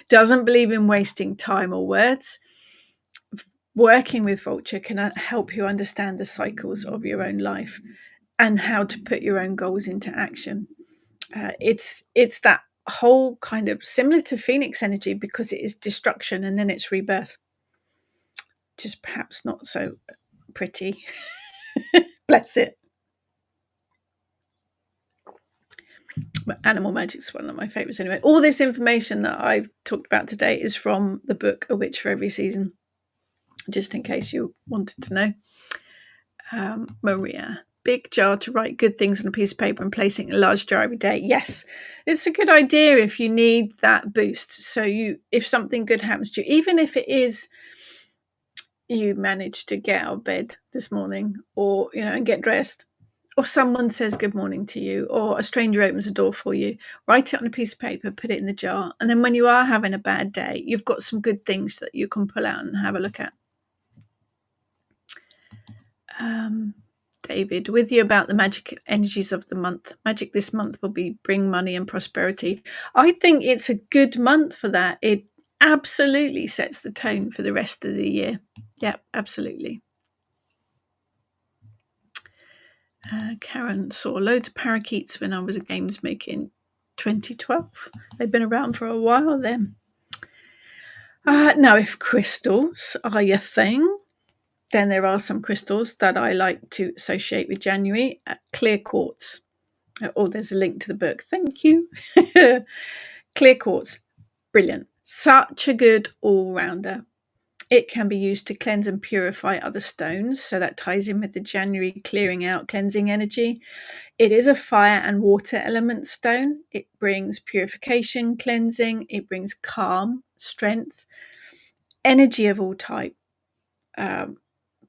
Doesn't believe in wasting time or words. Working with vulture can help you understand the cycles of your own life and how to put your own goals into action. It's that whole kind of similar to phoenix energy because it is destruction and then it's rebirth. Just perhaps not so pretty. Bless it. But animal magic's one of my favourites anyway. All this information that I've talked about today is from the book A Witch for Every Season, just in case you wanted to know. Maria. Big jar to write good things on a piece of paper and placing in a large jar every day. Yes, it's a good idea if you need that boost. So if something good happens to you, even if it is you manage to get out of bed this morning or, and get dressed, or someone says good morning to you, or a stranger opens the door for you, write it on a piece of paper, put it in the jar. And then when you are having a bad day, you've got some good things that you can pull out and have a look at. David, with you about the magic energies of the month. Magic this month will be bring money and prosperity. I think it's a good month for that. It absolutely sets the tone for the rest of the year. Yeah, absolutely. Karen saw loads of parakeets when I was at Games Maker in 2012. They've been around for a while then. Now, if crystals are your thing, then there are some crystals that I like to associate with January. Clear quartz. Oh, there's a link to the book. Thank you. Clear quartz. Brilliant. Such a good all-rounder. It can be used to cleanse and purify other stones. So that ties in with the January clearing out, cleansing energy. It is a fire and water element stone. It brings purification, cleansing. It brings calm, strength, energy of all type.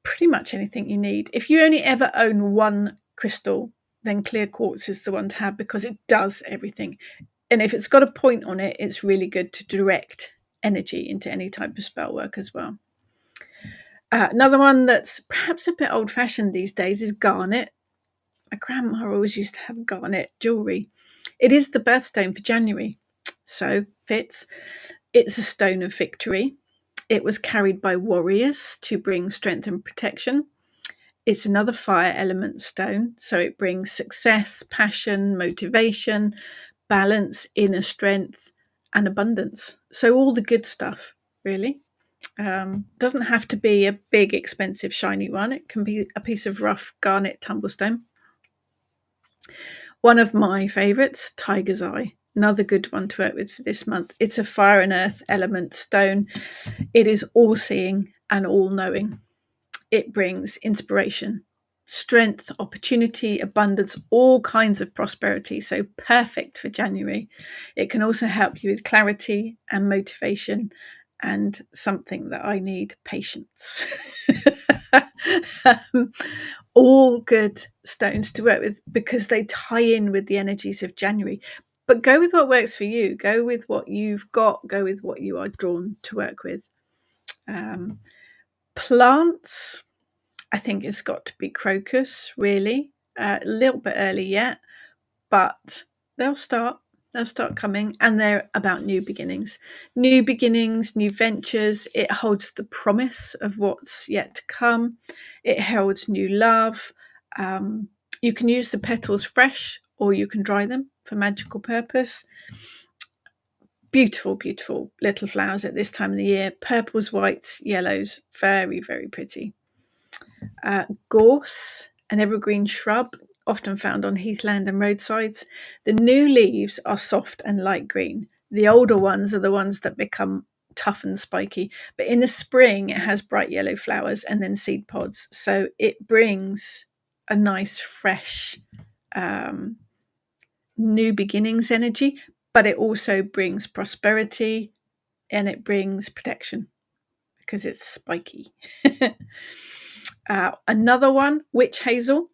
Pretty much anything you need. If you only ever own one crystal, then clear quartz is the one to have because it does everything. And if it's got a point on it, it's really good to direct energy into any type of spell work as well. Another one that's perhaps a bit old-fashioned these days is garnet. My grandma always used to have garnet jewellery. It is the birthstone for January, so fits. It's a stone of victory. It was carried by warriors to bring strength and protection. It's another fire element stone, so it brings success, passion, motivation, balance, inner strength, and abundance. So all the good stuff, really. Doesn't have to be a big, expensive, shiny one. It can be a piece of rough garnet tumblestone. One of my favourites, Tiger's Eye. Another good one to work with for this month. It's a fire and earth element stone. It is all seeing and all knowing. It brings inspiration, strength, opportunity, abundance, all kinds of prosperity. So perfect for January. It can also help you with clarity and motivation, and something that I need, patience. All good stones to work with because they tie in with the energies of January. But go with what works for you. Go with what you've got. Go with what you are drawn to work with. Plants, I think it's got to be crocus, really. A little bit early yet, but they'll start. They'll start coming, and they're about new beginnings. New beginnings, new ventures. It holds the promise of what's yet to come. It holds new love. You can use the petals fresh, or you can dry them for magical purpose. Beautiful, beautiful little flowers at this time of the year. Purples, whites, yellows. Very, very pretty. Gorse, an evergreen shrub, often found on heathland and roadsides. The new leaves are soft and light green. The older ones are the ones that become tough and spiky. But in the spring, it has bright yellow flowers and then seed pods. So it brings a nice, fresh, new beginnings energy, but it also brings prosperity and it brings protection because it's spiky. Another one, witch hazel.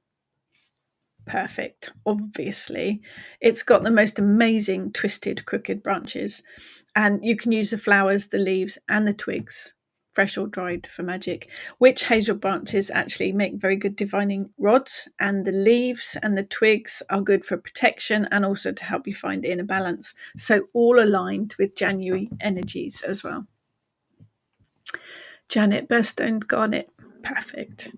Perfect, obviously. It's got the most amazing twisted, crooked branches. And you can use the flowers, the leaves, and the twigs, fresh or dried, for magic. Witch hazel branches actually make very good divining rods, and the leaves and the twigs are good for protection and also to help you find inner balance. So, all aligned with January energies as well. Janet, birthstone, garnet. Perfect.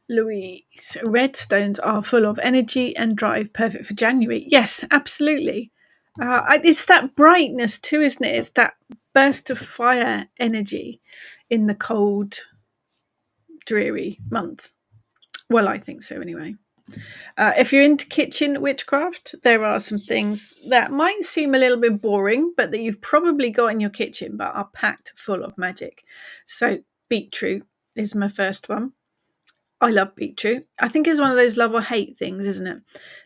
Louise, red stones are full of energy and drive, perfect for January. Yes, absolutely. It's that brightness too, isn't it? It's that burst of fire energy in the cold, dreary month. Well, I think so anyway. If you're into kitchen witchcraft, there are some things that might seem a little bit boring, but that you've probably got in your kitchen, but are packed full of magic. So, beetroot is my first one. I love beetroot. I think it's one of those love or hate things, isn't it?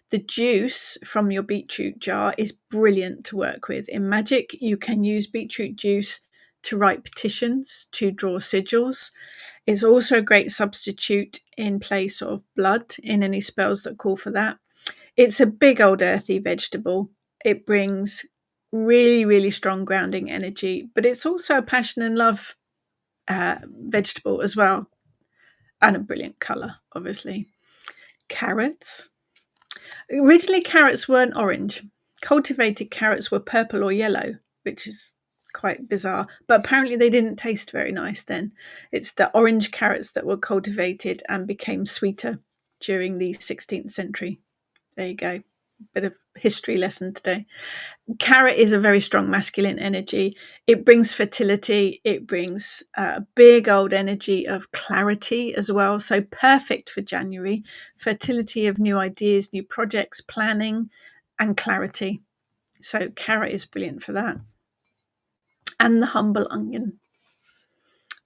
The juice from your beetroot jar is brilliant to work with. In magic, you can use beetroot juice to write petitions, to draw sigils. It's also a great substitute in place of blood in any spells that call for that. It's a big old earthy vegetable. It brings really, really strong grounding energy, but it's also a passion and love vegetable as well. And a brilliant colour, obviously. Carrots. Originally, carrots weren't orange. Cultivated carrots were purple or yellow, which is quite bizarre. But apparently, they didn't taste very nice then. It's the orange carrots that were cultivated and became sweeter during the 16th century. There you go. Bit of history lesson today. Carrot is a very strong masculine energy. It brings fertility. It brings a big old energy of clarity as well. So perfect for January. Fertility of new ideas, new projects, planning, and clarity. So carrot is brilliant for that. And the humble onion.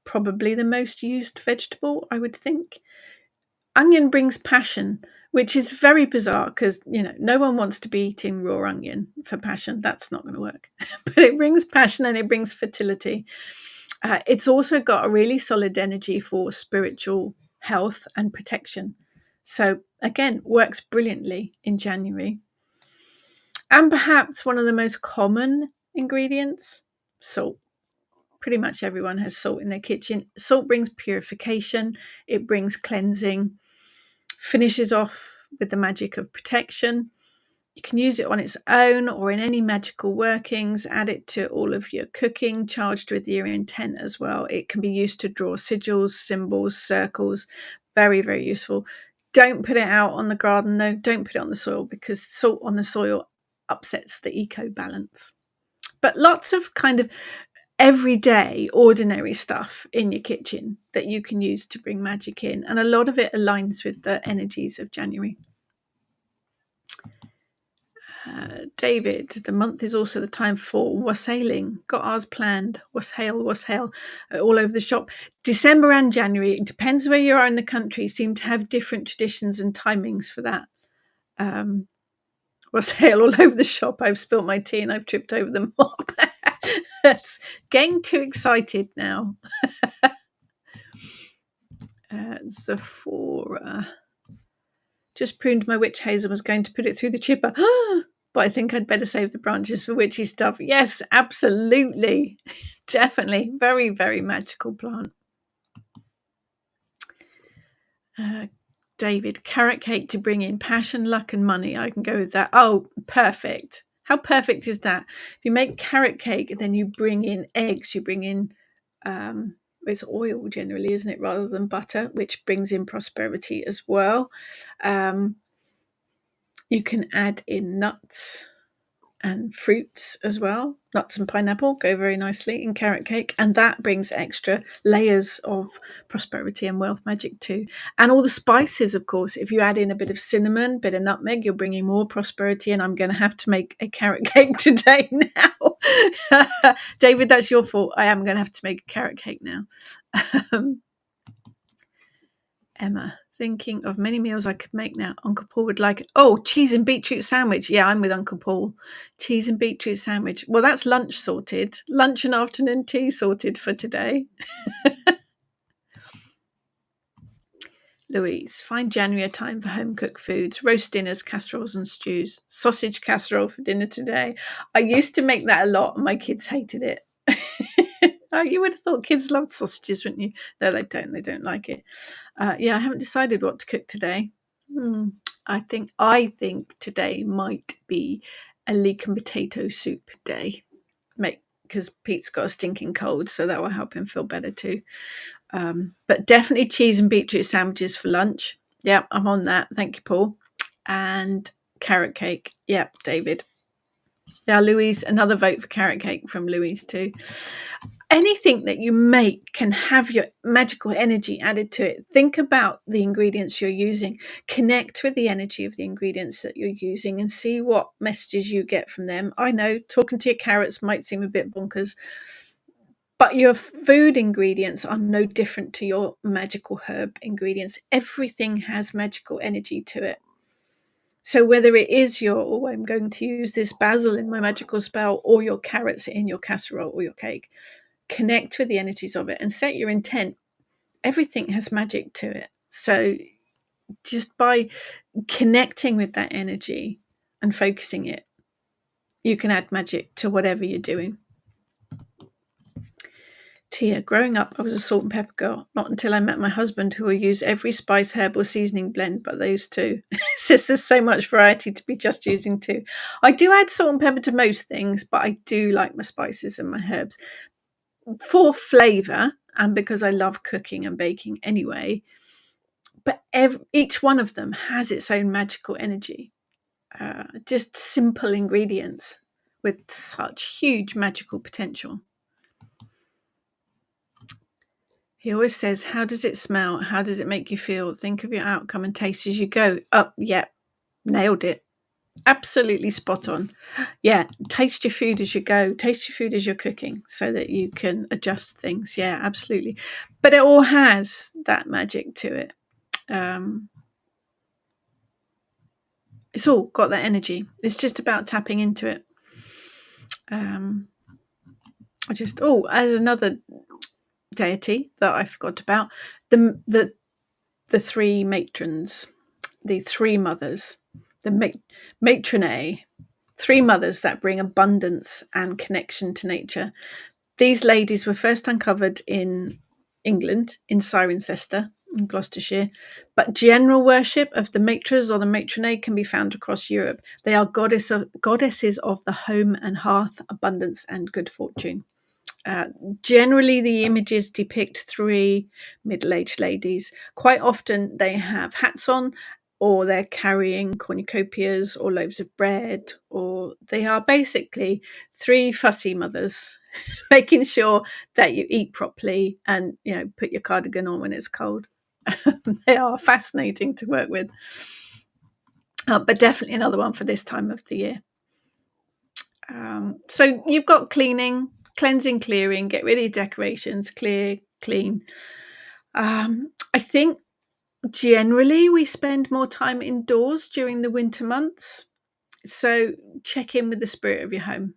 Probably the most used vegetable, I would think. Onion brings passion, which is very bizarre because, no one wants to be eating raw onion for passion. That's not going to work. But it brings passion and it brings fertility. It's also got a really solid energy for spiritual health and protection. So, again, works brilliantly in January. And perhaps one of the most common ingredients, salt. Pretty much everyone has salt in their kitchen. Salt brings purification, it brings cleansing. Finishes off with the magic of protection. You can use it on its own or in any magical workings. Add it to all of your cooking, charged with your intent as well. It can be used to draw sigils, symbols, circles. Very, very useful. Don't put it out on the garden, though. Don't put it on the soil, because salt on the soil upsets the eco balance. But lots of kind of everyday, ordinary stuff in your kitchen that you can use to bring magic in. And a lot of it aligns with the energies of January. David, the month is also the time for wassailing. Got ours planned. Wassail, all over the shop. December and January, it depends where you are in the country, seem to have different traditions and timings for that. Wassail all over the shop. I've spilt my tea and I've tripped over the mop. That's getting too excited now. Sephora. Just pruned my witch hazel, was going to put it through the chipper. But I think I'd better save the branches for witchy stuff. Yes, absolutely. Definitely. Very, very magical plant. David, carrot cake to bring in passion, luck, and money. I can go with that. Oh, perfect. How perfect is that? If you make carrot cake, then you bring in eggs, you bring in, it's oil generally, isn't it, rather than butter, which brings in prosperity as well. You can add in nuts and fruits as well. Nuts and pineapple go very nicely in carrot cake, and that brings extra layers of prosperity and wealth magic too. And all the spices, of course. If you add in a bit of cinnamon, bit of nutmeg, you're bringing more prosperity. And I'm going to have to make a carrot cake today now. David, that's your fault. I am going to have to make a carrot cake now. Emma, thinking of many meals I could make now. Uncle Paul would like it. Oh, cheese and beetroot sandwich. Yeah, I'm with Uncle Paul. Cheese and beetroot sandwich. Well, that's lunch sorted. Lunch and afternoon tea sorted for today. Louise, find January a time for home-cooked foods, roast dinners, casseroles and stews. Sausage casserole for dinner today. I used to make that a lot and my kids hated it. Oh, you would have thought kids loved sausages, wouldn't you? No, they don't. They don't like it. Yeah, I haven't decided what to cook today. I think today might be a leek and potato soup day. Because Pete's got a stinking cold, so that will help him feel better too. But definitely cheese and beetroot sandwiches for lunch. Yeah, I'm on that. Thank you, Paul. And carrot cake. Yeah, David. Yeah, Louise, another vote for carrot cake from Louise too. Anything that you make can have your magical energy added to it. Think about the ingredients you're using. Connect with the energy of the ingredients that you're using and see what messages you get from them. I know talking to your carrots might seem a bit bonkers, but your food ingredients are no different to your magical herb ingredients. Everything has magical energy to it. So whether it is I'm going to use this basil in my magical spell, or your carrots in your casserole or your cake, connect with the energies of it and set your intent. Everything has magic to it. So just by connecting with that energy and focusing it, you can add magic to whatever you're doing. Tia, growing up, I was a salt and pepper girl. Not until I met my husband, who will use every spice, herb, or seasoning blend but those two. Says there's so much variety to be just using two. I do add salt and pepper to most things, but I do like my spices and my herbs for flavour and because I love cooking and baking anyway. But each one of them has its own magical energy. Just simple ingredients with such huge magical potential. He always says, how does it smell? How does it make you feel? Think of your outcome and taste as you go. Yeah, nailed it. Absolutely spot on. Yeah, taste your food as you go. Taste your food as you're cooking so that you can adjust things. Yeah, absolutely. But it all has that magic to it. It's all got that energy. It's just about tapping into it. As another deity that I forgot about, the three matrons, the three mothers, the matronae, three mothers that bring abundance and connection to nature. These ladies were first uncovered in England, in Cirencester, in Gloucestershire. But general worship of the matras or the matronae can be found across Europe. They are goddesses of the home and hearth, abundance and good fortune. Generally, the images depict three middle-aged ladies. Quite often, they have hats on, or they're carrying cornucopias or loaves of bread, or they are basically three fussy mothers making sure that you eat properly and put your cardigan on when it's cold. They are fascinating to work with, but definitely another one for this time of the year. So you've got cleaning, cleansing, clearing, get rid of decorations, clear, clean. I think generally we spend more time indoors during the winter months. So check in with the spirit of your home.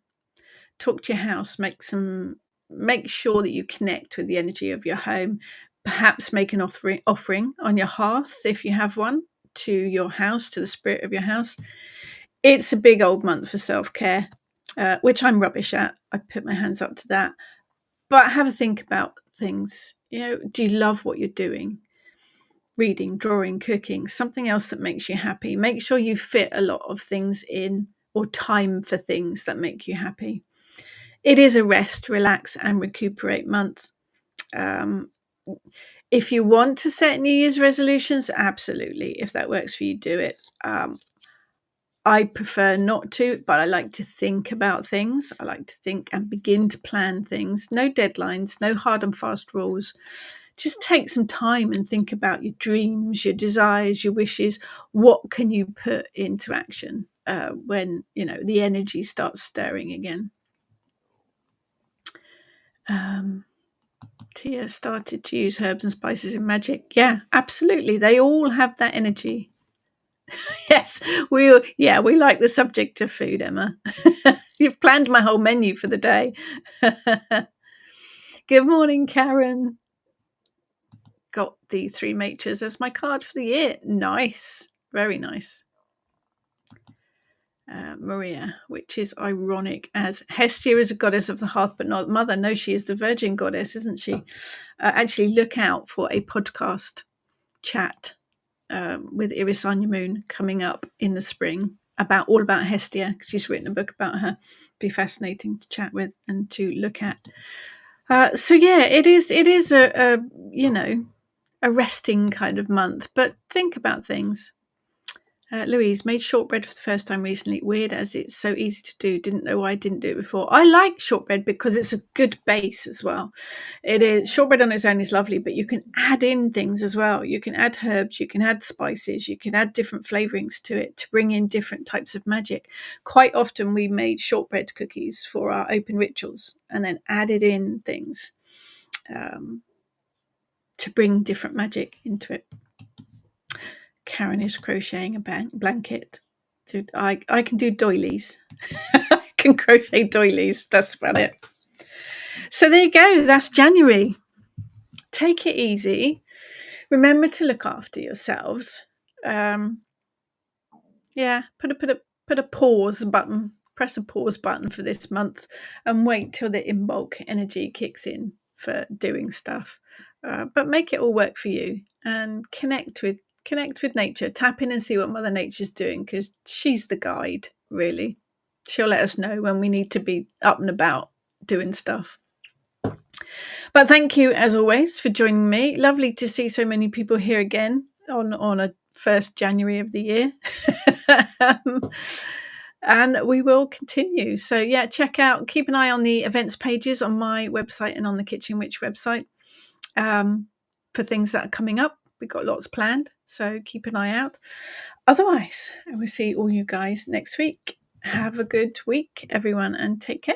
Talk to your house, make sure that you connect with the energy of your home. Perhaps make an offering on your hearth if you have one, to your house, to the spirit of your house. It's a big old month for self-care, which I'm rubbish at. I put my hands up to that. But have a think about things. Do you love what you're doing? Reading, drawing, cooking, something else that makes you happy. Make sure you fit a lot of things in, or time for things that make you happy. It is a rest, relax, and recuperate month. If you want to set New Year's resolutions, absolutely. If that works for you, do it. I prefer not to, but I like to think about things. I like to think and begin to plan things. No deadlines, no hard and fast rules. Just take some time and think about your dreams, your desires, your wishes. What can you put into action when the energy starts stirring again? Tia started to use herbs and spices in magic. Yeah, absolutely. They all have that energy. Yes, we like the subject of food, Emma. You've planned my whole menu for the day. Good morning, Karen. Got the three matras as my card for the year. Nice. Very nice. Maria, which is ironic, as Hestia is a goddess of the hearth but not mother. No, she is the virgin goddess, isn't she? Actually, look out for a podcast chat with Iris Moon coming up in the spring all about Hestia, because she's written a book about her. Be fascinating to chat with and to look at. So yeah, it is a resting kind of month, but think about things. Louise made shortbread for the first time recently. Weird, as it's so easy to do. Didn't know why I didn't do it before. I like shortbread because it's a good base as well. It is, shortbread on its own is lovely, but you can add in things as well. You can add herbs, you can add spices, you can add different flavorings to it to bring in different types of magic. Quite often we made shortbread cookies for our open rituals and then added in things to bring different magic into it. Karen is crocheting a blanket. I can do doilies. I can crochet doilies. That's about it. So there you go. That's January. Take it easy. Remember to look after yourselves. Put a pause button. Press a pause button for this month and wait till the in-bulk energy kicks in for doing stuff. But make it all work for you and connect with nature. Tap in and see what Mother Nature's doing, because she's the guide, really. She'll let us know when we need to be up and about doing stuff. But thank you, as always, for joining me. Lovely to see so many people here again on a 1st January of the year. And we will continue. So yeah, keep an eye on the events pages on my website and on the Kitchen Witch website for things that are coming up. We've got lots planned, so keep an eye out. Otherwise, I will see all you guys next week. Have a good week, everyone, and take care.